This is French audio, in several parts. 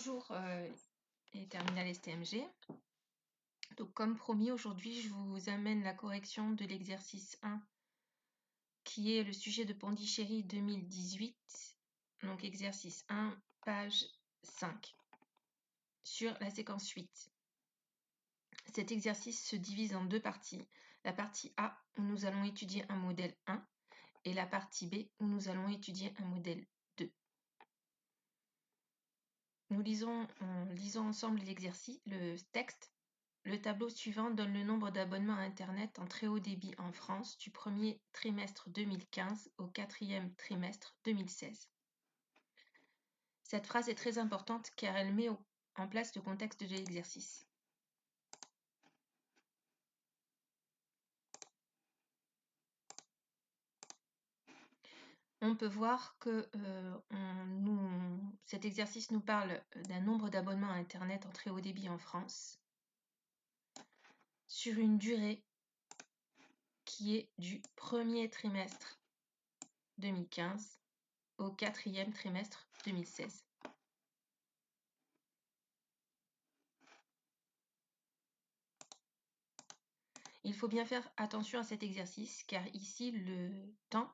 Bonjour les terminales STMG. Donc comme promis, aujourd'hui je vous amène la correction de l'exercice 1 qui est le sujet de Pondichéry 2018. Donc exercice 1, page 5, sur la séquence 8. Cet exercice se divise en deux parties. La partie A où nous allons étudier un modèle 1 et la partie B où nous allons étudier un modèle 2. Nous lisons ensemble l'exercice, le texte. Le tableau suivant donne le nombre d'abonnements à Internet en très haut débit en France du premier trimestre 2015 au quatrième trimestre 2016. Cette phrase est très importante car elle met en place le contexte de l'exercice. On peut voir que cet exercice nous parle d'un nombre d'abonnements à Internet en très haut débit en France sur une durée qui est du premier trimestre 2015 au quatrième trimestre 2016. Il faut bien faire attention à cet exercice car ici le temps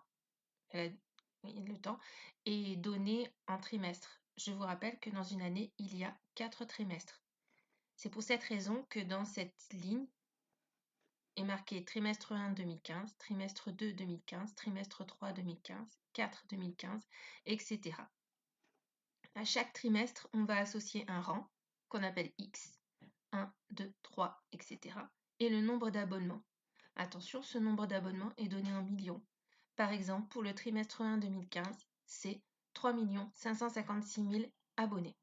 est donné en trimestres. Je vous rappelle que dans une année, il y a 4 trimestres. C'est pour cette raison que dans cette ligne est marqué trimestre 1 2015, trimestre 2 2015, trimestre 3 2015, 4 2015, etc. À chaque trimestre, on va associer un rang qu'on appelle X, 1, 2, 3, etc. et le nombre d'abonnements. Attention, ce nombre d'abonnements est donné en millions. Par exemple, pour le trimestre 1 2015, c'est 3 556 000 abonnés.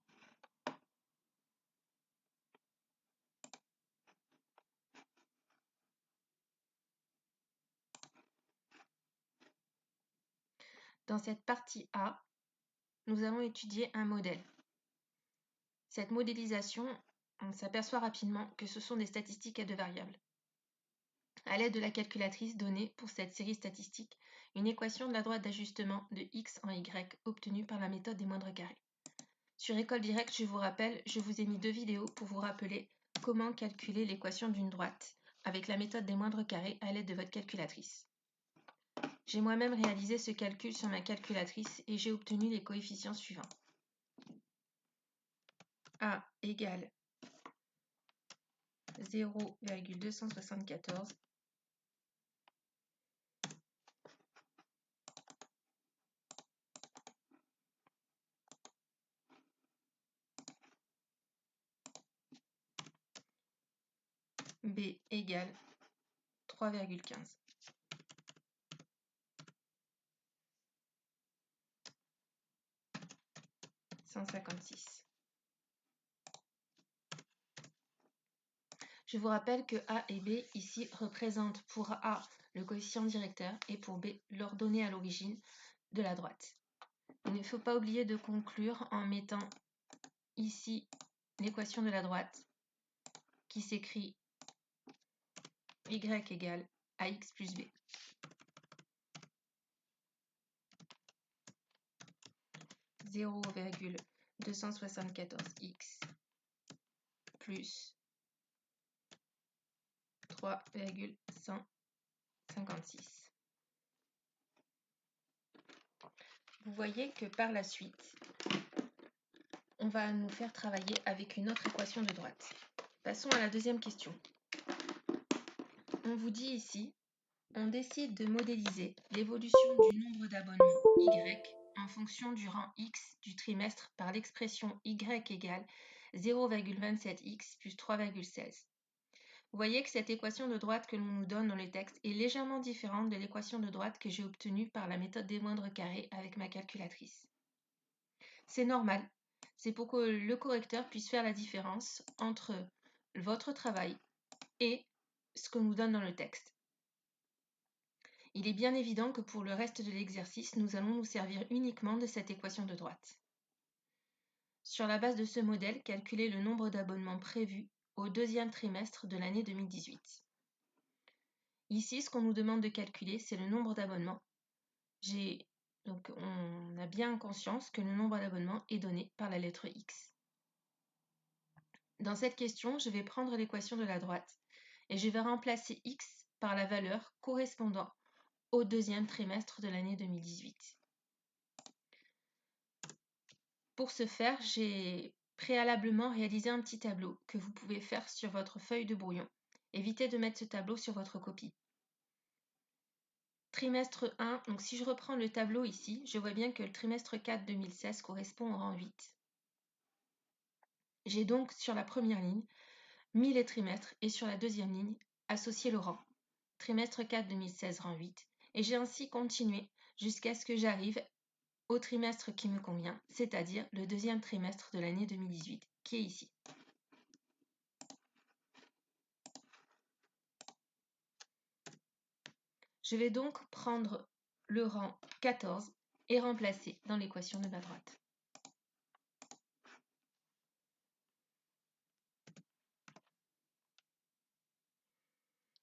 Dans cette partie A, nous allons étudier un modèle. Cette modélisation, on s'aperçoit rapidement que ce sont des statistiques à deux variables. À l'aide de la calculatrice donnée pour cette série statistique, une équation de la droite d'ajustement de x en y obtenue par la méthode des moindres carrés. Sur École Directe, je vous rappelle, je vous ai mis 2 vidéos pour vous rappeler comment calculer l'équation d'une droite avec la méthode des moindres carrés à l'aide de votre calculatrice. J'ai moi-même réalisé ce calcul sur ma calculatrice et j'ai obtenu les coefficients suivants. A égale 0,274 B égale 3,15. Je vous rappelle que A et B ici représentent pour A le coefficient directeur et pour B l'ordonnée à l'origine de la droite. Il ne faut pas oublier de conclure en mettant ici l'équation de la droite qui s'écrit y égale ax plus b. « 0,274x plus 3,156. Vous voyez que par la suite, on va nous faire travailler avec une autre équation de droite. Passons à la deuxième question. On vous dit ici, on décide de modéliser l'évolution du nombre d'abonnements Y en fonction du rang X du trimestre par l'expression Y égale 0,27x plus 3,16. Vous voyez que cette équation de droite que l'on nous donne dans le texte est légèrement différente de l'équation de droite que j'ai obtenue par la méthode des moindres carrés avec ma calculatrice. C'est normal, c'est pour que le correcteur puisse faire la différence entre votre travail et ce que nous donne dans le texte. Il est bien évident que pour le reste de l'exercice, nous allons nous servir uniquement de cette équation de droite. Sur la base de ce modèle, calculer le nombre d'abonnements prévus au deuxième trimestre de l'année 2018. Ici, ce qu'on nous demande de calculer, c'est le nombre d'abonnements. Donc, on a bien conscience que le nombre d'abonnements est donné par la lettre X. Dans cette question, je vais prendre l'équation de la droite et je vais remplacer x par la valeur correspondant au deuxième trimestre de l'année 2018. Pour ce faire, j'ai préalablement réalisé un petit tableau que vous pouvez faire sur votre feuille de brouillon. Évitez de mettre ce tableau sur votre copie. Trimestre 1, donc si je reprends le tableau ici, je vois bien que le trimestre 4 2016 correspond au rang 8. J'ai donc sur la première ligne mis les trimestres et sur la deuxième ligne associé le rang. Trimestre 4 2016 rang 8 et j'ai ainsi continué jusqu'à ce que j'arrive au trimestre qui me convient, c'est-à-dire le deuxième trimestre de l'année 2018 qui est ici. Je vais donc prendre le rang 14 et remplacer dans l'équation de la droite.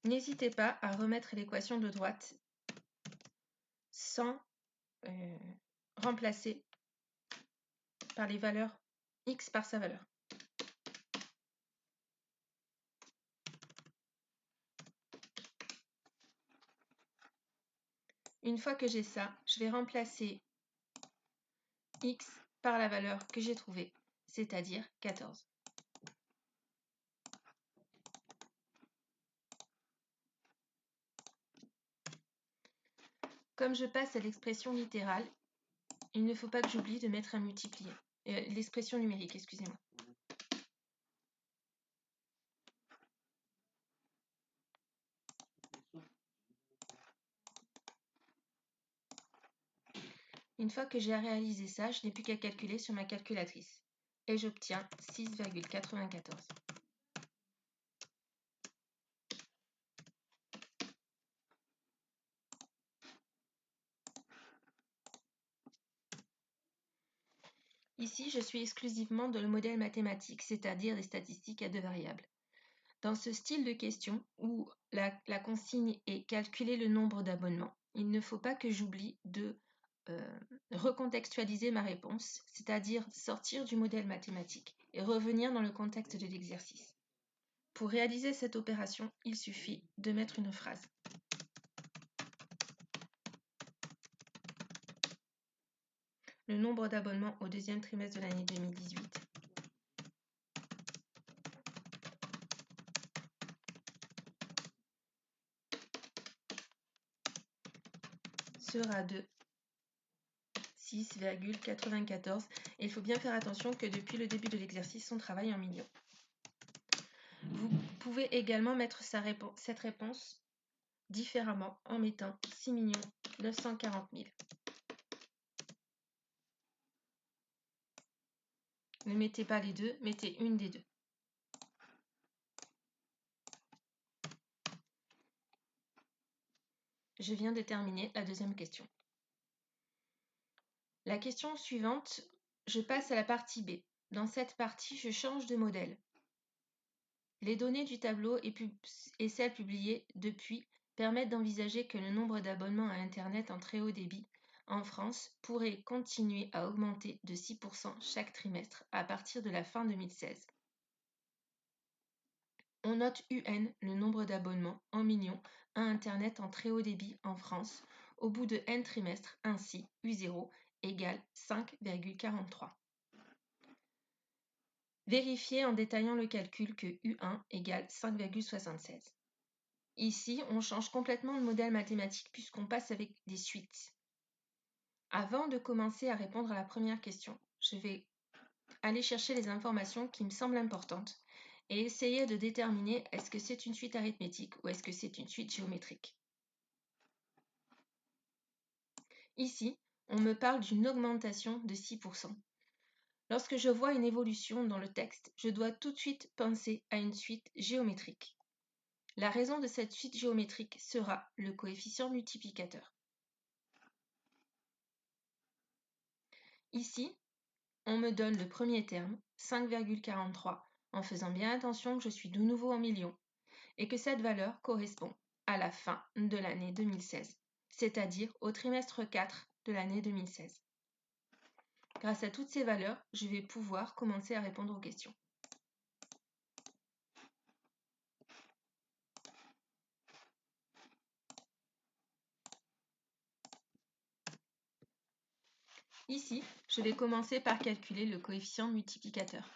N'hésitez pas à remettre l'équation de droite sans remplacer par les valeurs x par sa valeur. Une fois que j'ai ça, je vais remplacer x par la valeur que j'ai trouvée, c'est-à-dire 14. Comme je passe à l'expression littérale, il ne faut pas que j'oublie de mettre un multiplié. L'expression numérique, excusez-moi. Une fois que j'ai réalisé ça, je n'ai plus qu'à calculer sur ma calculatrice. Et j'obtiens 6,94. Ici, je suis exclusivement dans le modèle mathématique, c'est-à-dire des statistiques à deux variables. Dans ce style de question, où la consigne est calculer le nombre d'abonnements, il ne faut pas que j'oublie de recontextualiser ma réponse, c'est-à-dire sortir du modèle mathématique et revenir dans le contexte de l'exercice. Pour réaliser cette opération, il suffit de mettre une phrase. Le nombre d'abonnements au deuxième trimestre de l'année 2018 sera de 6,94 et il faut bien faire attention que depuis le début de l'exercice, on travaille en millions. Vous pouvez également mettre cette réponse différemment en mettant 6 940 000. Ne mettez pas les deux, mettez une des deux. Je viens de terminer la deuxième question. La question suivante, je passe à la partie B. Dans cette partie, je change de modèle. Les données du tableau et celles publiées depuis permettent d'envisager que le nombre d'abonnements à Internet en très haut débit en France pourrait continuer à augmenter de 6% chaque trimestre à partir de la fin 2016. On note UN, le nombre d'abonnements en millions à Internet en très haut débit en France au bout de N trimestres, ainsi U0 égale 5,43. Vérifiez en détaillant le calcul que U1 égale 5,76. Ici, on change complètement de modèle mathématique puisqu'on passe avec des suites. Avant de commencer à répondre à la première question, je vais aller chercher les informations qui me semblent importantes et essayer de déterminer est-ce que c'est une suite arithmétique ou est-ce que c'est une suite géométrique. Ici, on me parle d'une augmentation de 6%. Lorsque je vois une évolution dans le texte, je dois tout de suite penser à une suite géométrique. La raison de cette suite géométrique sera le coefficient multiplicateur. Ici, on me donne le premier terme, 5,43, en faisant bien attention que je suis de nouveau en millions et que cette valeur correspond à la fin de l'année 2016, c'est-à-dire au trimestre 4 de l'année 2016. Grâce à toutes ces valeurs, je vais pouvoir commencer à répondre aux questions. Ici, je vais commencer par calculer le coefficient multiplicateur.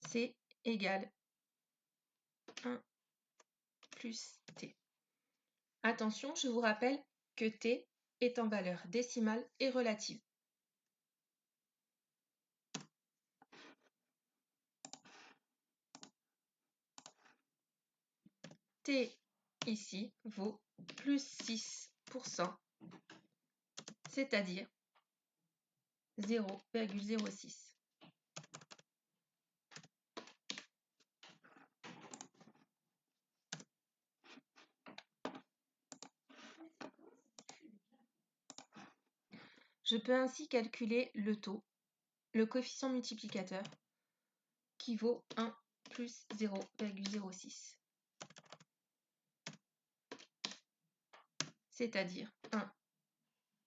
C égale 1 plus T. Attention, je vous rappelle que T est en valeur décimale et relative. T ici vaut plus 6%, c'est-à-dire 0,06. Je peux ainsi calculer le taux, le coefficient multiplicateur, qui vaut 1 plus 0,06, c'est-à-dire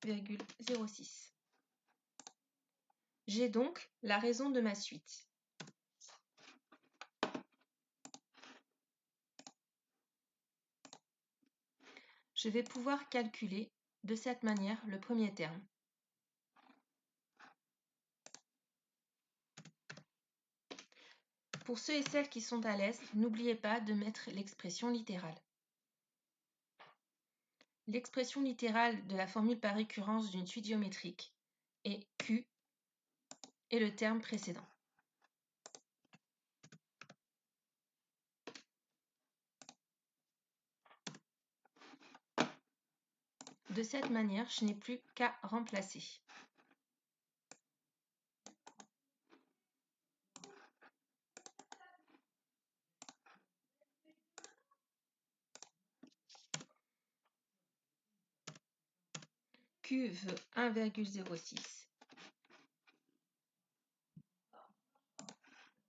1,06. J'ai donc la raison de ma suite. Je vais pouvoir calculer de cette manière le premier terme. Pour ceux et celles qui sont à l'aise, n'oubliez pas de mettre l'expression littérale. L'expression littérale de la formule par récurrence d'une suite géométrique est Q et le terme précédent. De cette manière, je n'ai plus qu'à remplacer. Q veut 1,06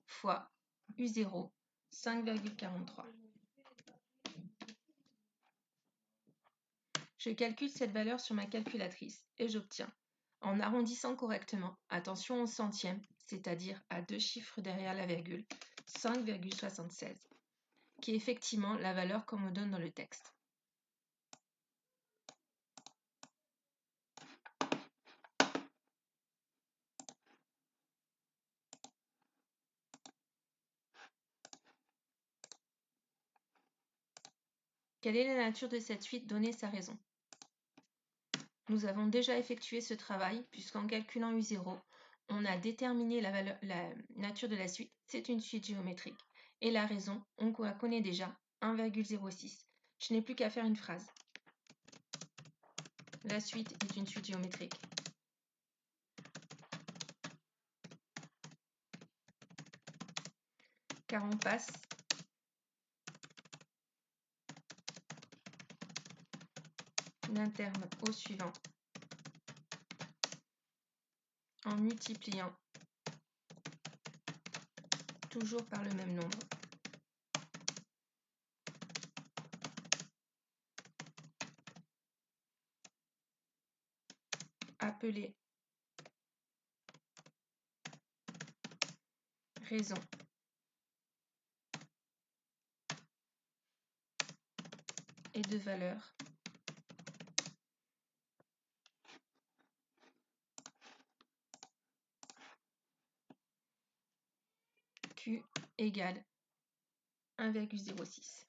fois U0, 5,43. Je calcule cette valeur sur ma calculatrice et j'obtiens, en arrondissant correctement, attention au centième, c'est-à-dire à 2 chiffres derrière la virgule, 5,76, qui est effectivement la valeur qu'on me donne dans le texte. Quelle est la nature de cette suite donnée sa raison? Nous avons déjà effectué ce travail puisqu'en calculant U0, on a déterminé la nature de la suite, c'est une suite géométrique. Et la raison, on la connaît déjà, 1,06. Je n'ai plus qu'à faire une phrase. La suite est une suite géométrique. Car on passe d'un terme au suivant en multipliant toujours par le même nombre. Appelé raison. Et de valeur Q égale 1,06.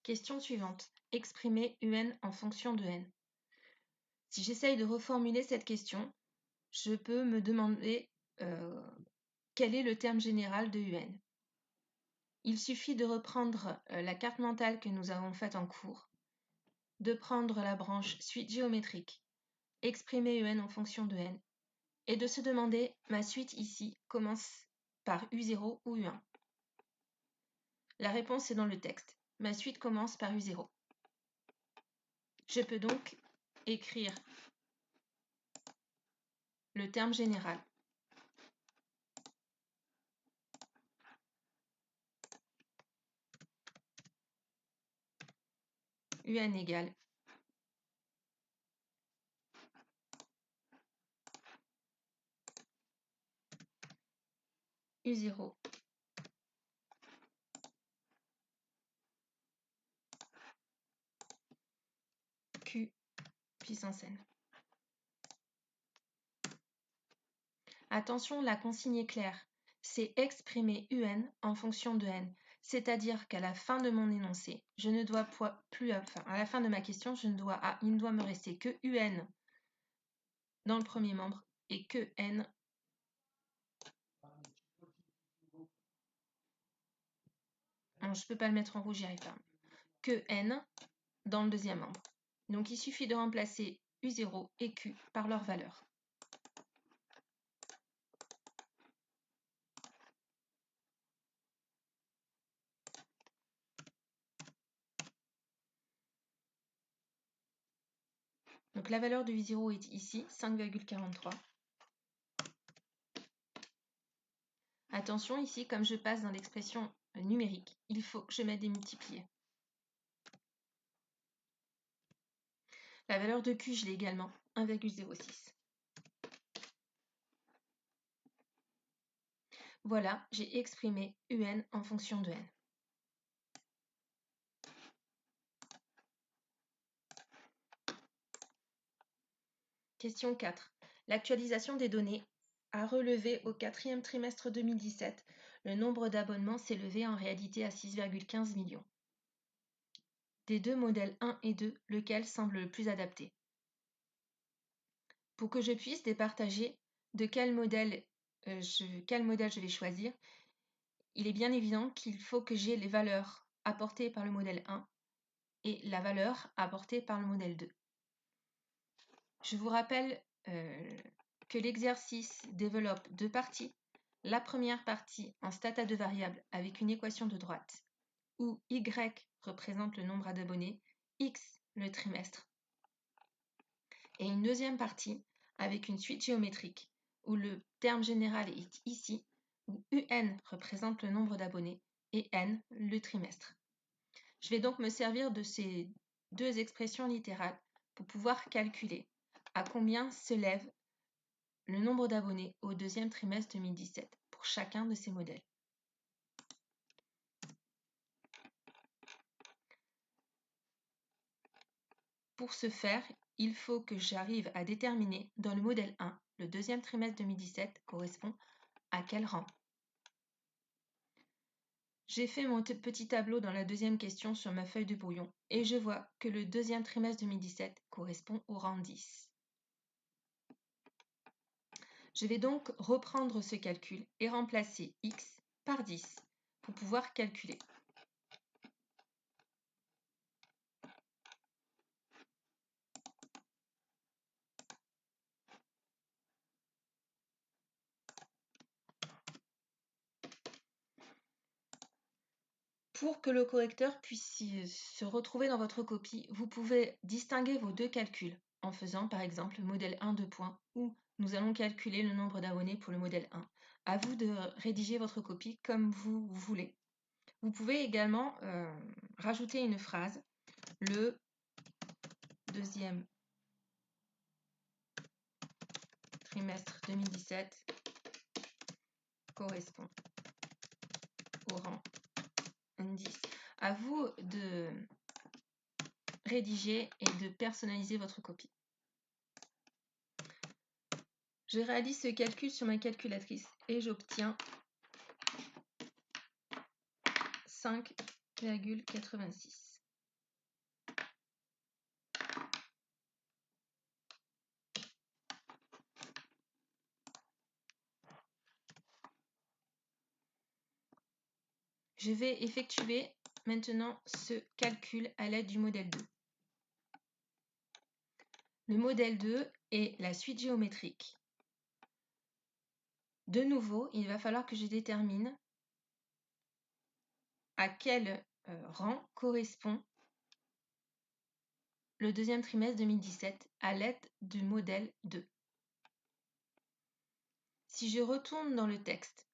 Question suivante. Exprimer UN en fonction de n. Si j'essaye de reformuler cette question, je peux me demander quel est le terme général de UN. Il suffit de reprendre la carte mentale que nous avons faite en cours, de prendre la branche suite géométrique, exprimer UN en fonction de n, et de se demander ma suite ici commence par U0 ou U1. La réponse est dans le texte. Ma suite commence par U0. Je peux donc écrire le terme général. UN égale U0 Q puissance n. Attention, la consigne est claire. C'est exprimer UN en fonction de n. C'est-à-dire qu'à la fin de mon énoncé, je ne dois plus, enfin, à la fin de ma question, il ne doit me rester que UN dans le premier membre et que n. Non, je ne peux pas le mettre en rouge, j'y arrive pas. Que n dans le deuxième membre. Donc il suffit de remplacer U0 et Q par leur valeur. Donc la valeur de U0 est ici, 5,43. Attention, ici, comme je passe dans l'expression numérique, il faut que je mette des multipliés. La valeur de Q, je l'ai également, 1,06. Voilà, j'ai exprimé UN en fonction de n. Question 4. L'actualisation des données a relevé au 4e trimestre 2017. Le nombre d'abonnements s'est élevé en réalité à 6,15 millions. Des deux modèles 1 et 2, lequel semble le plus adapté? Pour que je puisse départager de quel modèle je vais choisir, il est bien évident qu'il faut que j'ai les valeurs apportées par le modèle 1 et la valeur apportée par le modèle 2. Je vous rappelle que l'exercice développe deux parties. La première partie en stata de variables avec une équation de droite où Y représente le nombre d'abonnés, X le trimestre. Et une deuxième partie avec une suite géométrique où le terme général est ici, où UN représente le nombre d'abonnés et N le trimestre. Je vais donc me servir de ces deux expressions littérales pour pouvoir calculer à combien s'élève le nombre d'abonnés au deuxième trimestre 2017 pour chacun de ces modèles. Pour ce faire, il faut que j'arrive à déterminer dans le modèle 1, le deuxième trimestre 2017 correspond à quel rang. J'ai fait mon petit tableau dans la deuxième question sur ma feuille de brouillon et je vois que le deuxième trimestre 2017 correspond au rang 10. Je vais donc reprendre ce calcul et remplacer x par 10 pour pouvoir calculer. Pour que le correcteur puisse se retrouver dans votre copie, vous pouvez distinguer vos deux calculs en faisant par exemple le modèle 1 de points où nous allons calculer le nombre d'abonnés pour le modèle 1. À vous de rédiger votre copie comme vous voulez. Vous pouvez également rajouter une phrase. Le deuxième trimestre 2017 correspond au rang 10. À vous de rédiger et de personnaliser votre copie. Je réalise ce calcul sur ma calculatrice et j'obtiens 5,86. Je vais effectuer maintenant ce calcul à l'aide du modèle 2. Le modèle 2 est la suite géométrique. De nouveau, il va falloir que je détermine à quel rang correspond le deuxième trimestre 2017 à l'aide du modèle 2. Si je retourne dans le texte,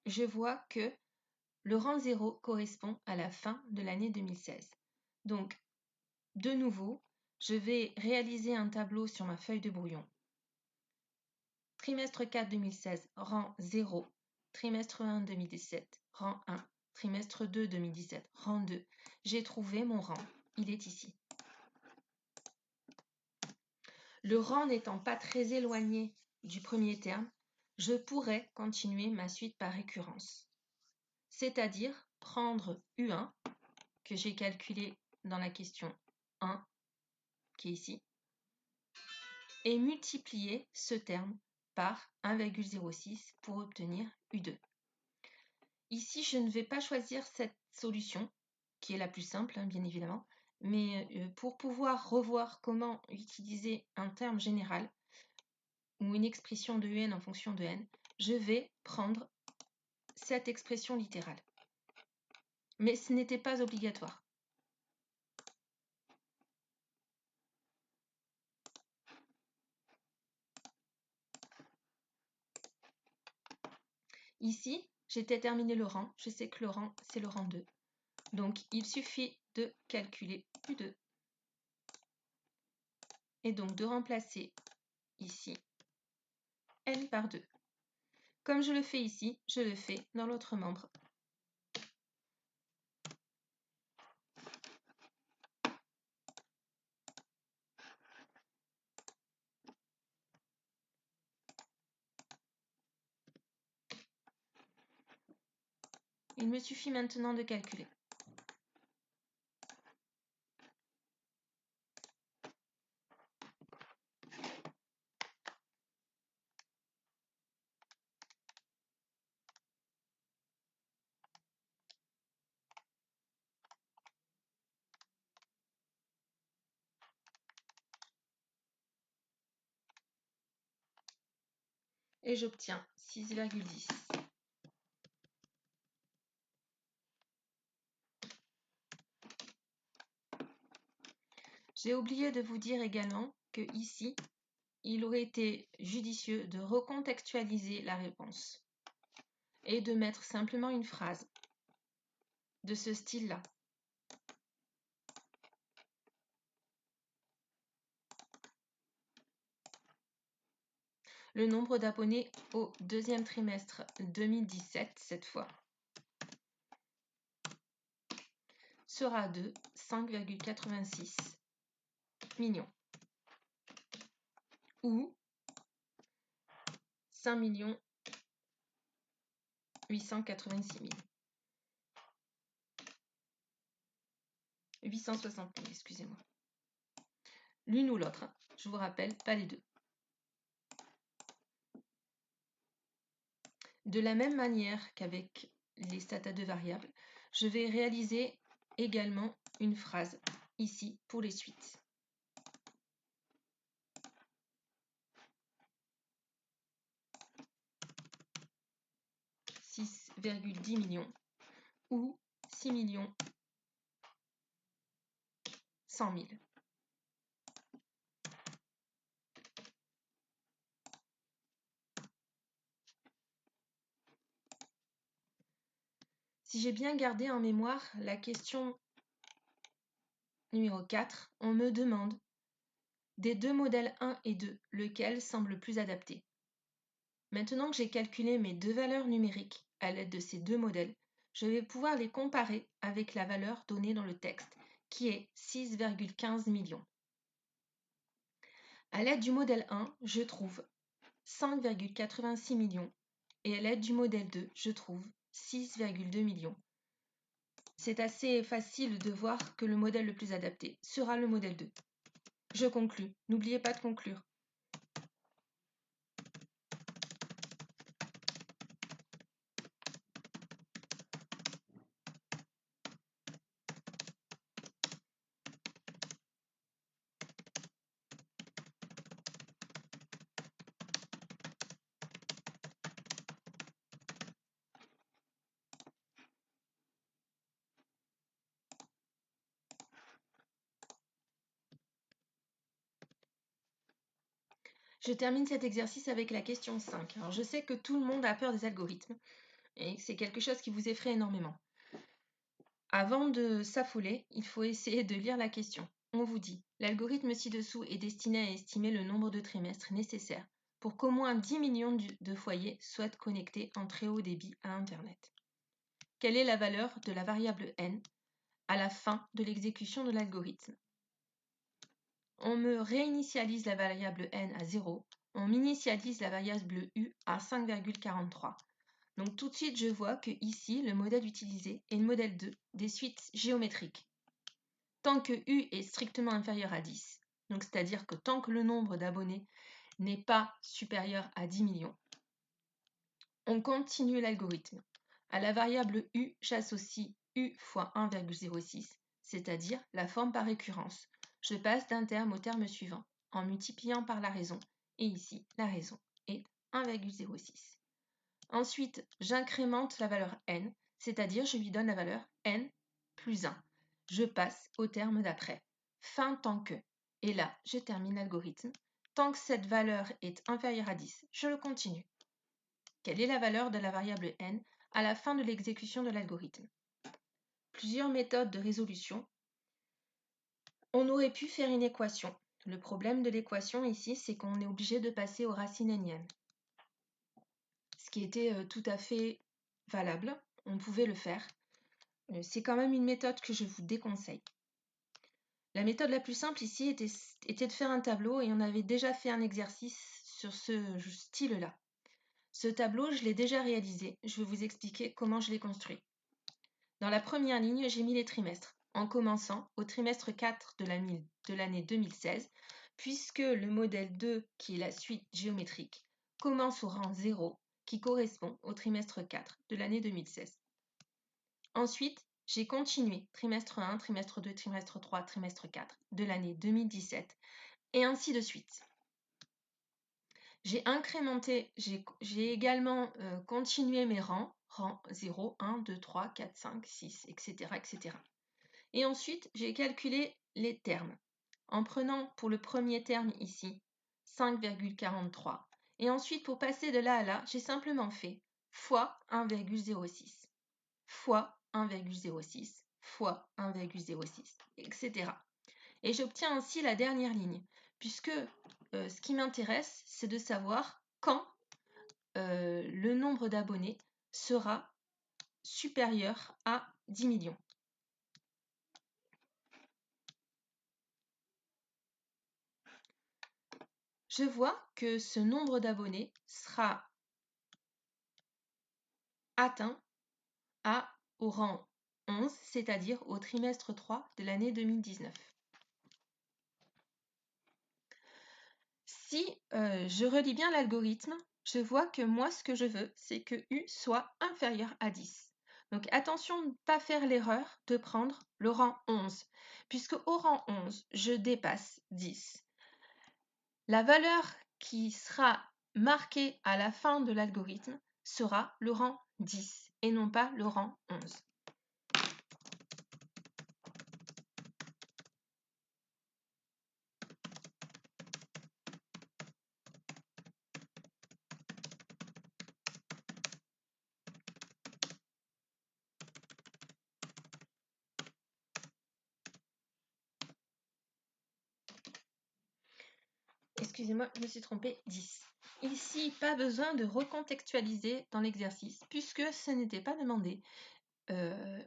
je vois que le rang 0 correspond à la fin de l'année 2016. Donc, de nouveau, je vais réaliser un tableau sur ma feuille de brouillon. Trimestre 4 2016, rang 0, trimestre 1 2017, rang 1, trimestre 2 2017, rang 2. J'ai trouvé mon rang, il est ici. Le rang n'étant pas très éloigné du premier terme, je pourrais continuer ma suite par récurrence. C'est-à-dire prendre U1, que j'ai calculé dans la question 1, qui est ici, et multiplier ce terme par 1,06 pour obtenir U2. Ici, je ne vais pas choisir cette solution, qui est la plus simple, bien évidemment, mais pour pouvoir revoir comment utiliser un terme général ou une expression de UN en fonction de n, je vais prendre cette expression littérale. Mais ce n'était pas obligatoire. Ici, j'ai déterminé le rang. Je sais que le rang, c'est le rang 2. Donc, il suffit de calculer U2. Et donc, de remplacer ici n par 2. Comme je le fais ici, je le fais dans l'autre membre. Il me suffit maintenant de calculer. Et j'obtiens 6,10. J'ai oublié de vous dire également que ici, il aurait été judicieux de recontextualiser la réponse et de mettre simplement une phrase de ce style-là. Le nombre d'abonnés au deuxième trimestre 2017, cette fois, sera de 5,86 millions ou 5 886 860 000, excusez-moi. L'une ou l'autre, je vous rappelle, pas les deux. De la même manière qu'avec les stats à deux variables, je vais réaliser également une phrase ici pour les suites. 6,10 millions ou 6 100 000. Si j'ai bien gardé en mémoire la question numéro 4, on me demande des deux modèles 1 et 2, lequel semble le plus adapté. Maintenant que j'ai calculé mes deux valeurs numériques à l'aide de ces deux modèles, je vais pouvoir les comparer avec la valeur donnée dans le texte, qui est 6,15 millions. À l'aide du modèle 1, je trouve 5,86 millions et à l'aide du modèle 2, je trouve 6,2 millions. C'est assez facile de voir que le modèle le plus adapté sera le modèle 2. Je conclus. N'oubliez pas de conclure. Je termine cet exercice avec la question 5. Alors, je sais que tout le monde a peur des algorithmes et que c'est quelque chose qui vous effraie énormément. Avant de s'affoler, il faut essayer de lire la question. On vous dit, l'algorithme ci-dessous est destiné à estimer le nombre de trimestres nécessaires pour qu'au moins 10 millions de foyers soient connectés en très haut débit à Internet. Quelle est la valeur de la variable n à la fin de l'exécution de l'algorithme? On me réinitialise la variable n à 0, on m'initialise la variable u à 5,43. Donc tout de suite, je vois que ici, le modèle utilisé est le modèle 2 des suites géométriques. Tant que u est strictement inférieur à 10, donc c'est-à-dire que tant que le nombre d'abonnés n'est pas supérieur à 10 millions, on continue l'algorithme. À la variable u, j'associe u fois 1,06, c'est-à-dire la forme par récurrence. Je passe d'un terme au terme suivant en multipliant par la raison, et ici, la raison est 1,06. Ensuite, j'incrémente la valeur n, c'est-à-dire je lui donne la valeur n plus 1. Je passe au terme d'après, fin tant que. Et là, je termine l'algorithme. Tant que cette valeur est inférieure à 10, je le continue. Quelle est la valeur de la variable n à la fin de l'exécution de l'algorithme? Plusieurs méthodes de résolution. On aurait pu faire une équation. Le problème de l'équation ici, c'est qu'on est obligé de passer aux racines énièmes. Ce qui était tout à fait valable, on pouvait le faire. C'est quand même une méthode que je vous déconseille. La méthode la plus simple ici était de faire un tableau et on avait déjà fait un exercice sur ce style-là. Ce tableau, je l'ai déjà réalisé. Je vais vous expliquer comment je l'ai construit. Dans la première ligne, j'ai mis les trimestres, en commençant au trimestre 4 de l'année 2016, puisque le modèle 2, qui est la suite géométrique, commence au rang 0, qui correspond au trimestre 4 de l'année 2016. Ensuite, j'ai continué trimestre 1, trimestre 2, trimestre 3, trimestre 4 de l'année 2017, et ainsi de suite. J'ai incrémenté, j'ai également continué mes rangs 0, 1, 2, 3, 4, 5, 6, etc. etc. Et ensuite, j'ai calculé les termes, en prenant pour le premier terme ici 5,43. Et ensuite, pour passer de là à là, j'ai simplement fait fois 1,06, fois 1,06, fois 1,06, etc. Et j'obtiens ainsi la dernière ligne, puisque ce qui m'intéresse, c'est de savoir quand le nombre d'abonnés sera supérieur à 10 millions. Je vois que ce nombre d'abonnés sera atteint au rang 11, c'est-à-dire au trimestre 3 de l'année 2019. Si je relis bien l'algorithme, je vois que moi, ce que je veux, c'est que U soit inférieur à 10. Donc attention de ne pas faire l'erreur de prendre le rang 11, puisque au rang 11, je dépasse 10. La valeur qui sera marquée à la fin de l'algorithme sera le rang 10 et non pas le rang 11. Excusez-moi, je me suis trompée, 10. Ici, pas besoin de recontextualiser dans l'exercice, puisque ce n'était pas demandé.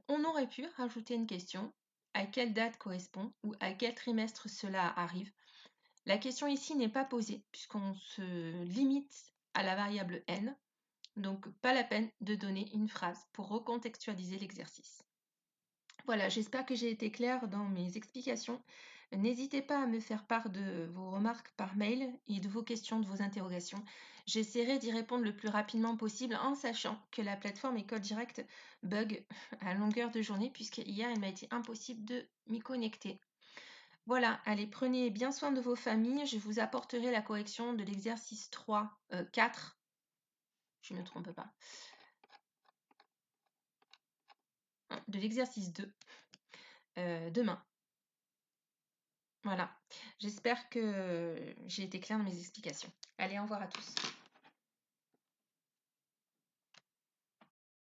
On aurait pu rajouter une question, à quelle date correspond ou à quel trimestre cela arrive. La question ici n'est pas posée, puisqu'on se limite à la variable n, donc pas la peine de donner une phrase pour recontextualiser l'exercice. Voilà, j'espère que j'ai été claire dans mes explications. N'hésitez pas à me faire part de vos remarques par mail et de vos questions, de vos interrogations. J'essaierai d'y répondre le plus rapidement possible en sachant que la plateforme École Directe bug à longueur de journée puisque hier il m'a été impossible de m'y connecter. Voilà, allez, prenez bien soin de vos familles. Je vous apporterai la correction de l'exercice 4. Je ne me trompe pas. De l'exercice 2 demain. Voilà, j'espère que j'ai été claire dans mes explications. Allez, au revoir à tous.